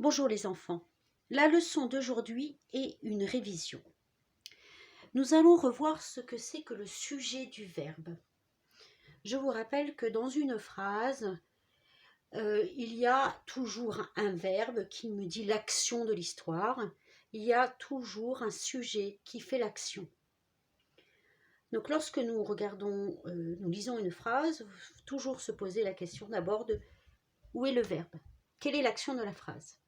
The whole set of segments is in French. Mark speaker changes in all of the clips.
Speaker 1: Bonjour les enfants, la leçon d'aujourd'hui est une révision. Nous allons revoir ce que c'est que le sujet du verbe. Je vous rappelle que dans une phrase, il y a toujours un verbe qui me dit l'action de l'histoire. Il y a toujours un sujet qui fait l'action. Donc lorsque nous nous lisons une phrase, il faut toujours se poser la question d'abord de où est le verbe? Quelle est l'action de la phrase?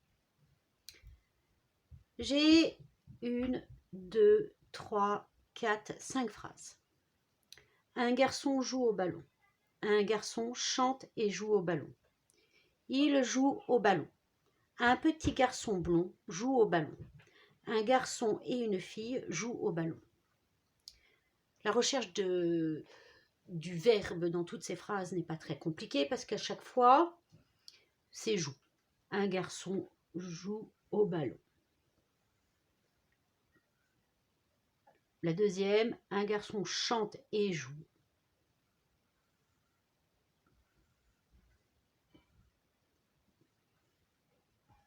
Speaker 1: J'ai 1, 2, 3, 4, 5 phrases. Un garçon joue au ballon. Un garçon chante et joue au ballon. Il joue au ballon. Un petit garçon blond joue au ballon. Un garçon et une fille jouent au ballon. La recherche du verbe dans toutes ces phrases n'est pas très compliquée parce qu'à chaque fois, c'est joue. Un garçon joue au ballon. La deuxième, un garçon chante et joue.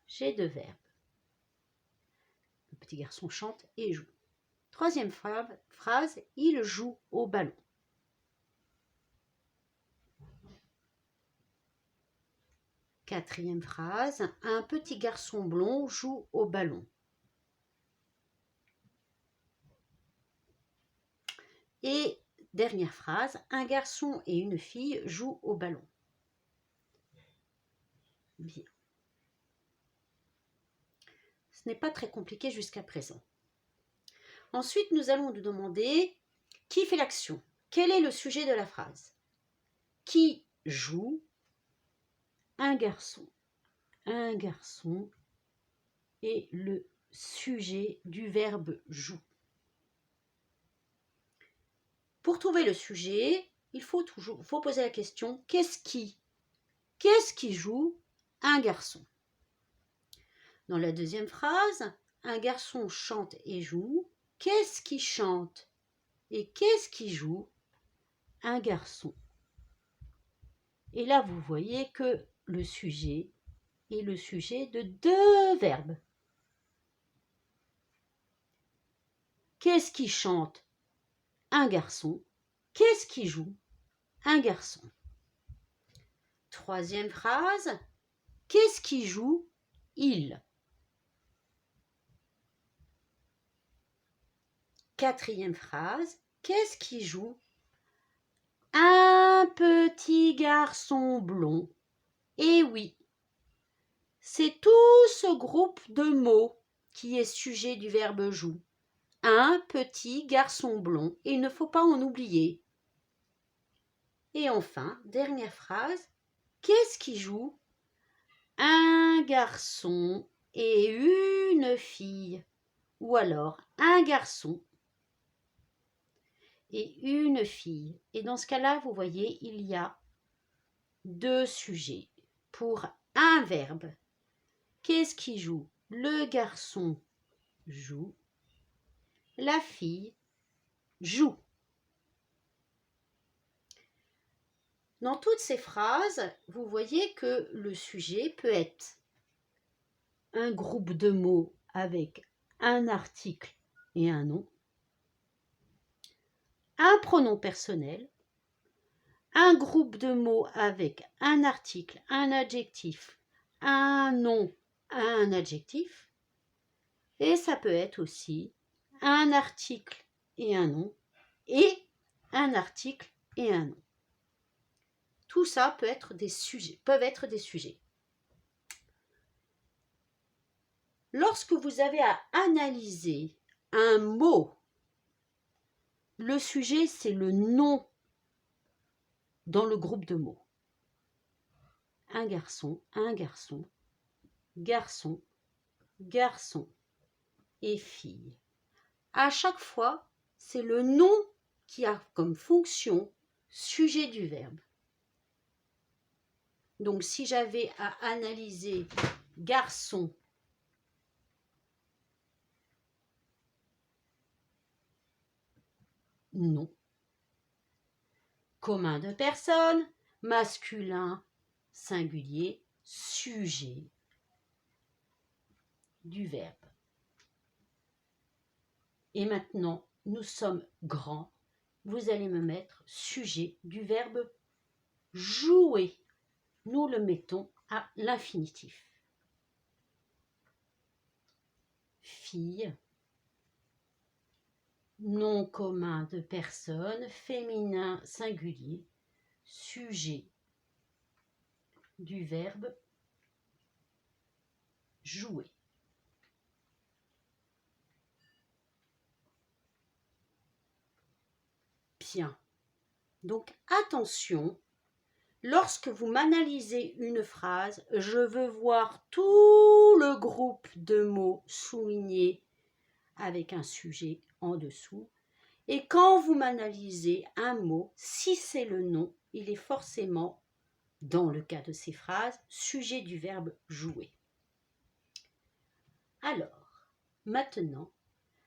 Speaker 1: J'ai deux verbes. Le petit garçon chante et joue. Troisième phrase, il joue au ballon. Quatrième phrase, un petit garçon blond joue au ballon. Et dernière phrase, un garçon et une fille jouent au ballon. Bien. Ce n'est pas très compliqué jusqu'à présent. Ensuite, nous allons nous demander qui fait l'action. Quel est le sujet de la phrase? Qui joue? Un garçon. Un garçon est le sujet du verbe joue. Pour trouver le sujet, il faut poser la question qu'est-ce qui joue? Un garçon. Dans la deuxième phrase, un garçon chante et joue. Qu'est-ce qui chante et qu'est-ce qui joue? Un garçon. Et là, vous voyez que le sujet est le sujet de deux verbes. Qu'est-ce qui chante? Un garçon. Qu'est-ce qui joue? Un garçon. Troisième phrase, qu'est-ce qui joue? Il. Quatrième phrase, qu'est-ce qui joue? Un petit garçon blond. Et oui, c'est tout ce groupe de mots qui est sujet du verbe joue. Un petit garçon blond, et il ne faut pas en oublier. Et enfin, dernière phrase, qu'est-ce qui joue? Un garçon et une fille. Ou alors un garçon et une fille. Et dans ce cas-là, vous voyez, il y a deux sujets pour un verbe. Qu'est-ce qui joue? Le garçon joue. La fille joue. Dans toutes ces phrases, vous voyez que le sujet peut être un groupe de mots avec un article et un nom, un pronom personnel, un groupe de mots avec un article, un adjectif, un nom, un adjectif, et ça peut être aussi un article et un nom, et un article et un nom. Tout ça peuvent être des sujets. Lorsque vous avez à analyser un mot, le sujet, c'est le nom dans le groupe de mots. Un garçon, garçon, garçon et fille. À chaque fois, c'est le nom qui a comme fonction sujet du verbe. Donc, si j'avais à analyser garçon, nom. Commun de personnes, masculin, singulier, sujet. du verbe. Et maintenant, nous sommes grands. Vous allez me mettre sujet du verbe jouer. Nous le mettons à l'infinitif. Fille, nom commun de personne, féminin singulier, sujet du verbe jouer. Bien. Donc attention, lorsque vous m'analysez une phrase, je veux voir tout le groupe de mots soulignés avec un sujet en dessous. Et quand vous m'analysez un mot, si c'est le nom, il est forcément, dans le cas de ces phrases, sujet du verbe jouer. Alors, maintenant,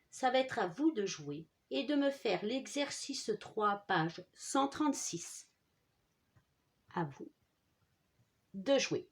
Speaker 1: ça va être à vous de jouer et de me faire l'exercice 3, page 136. À vous de jouer.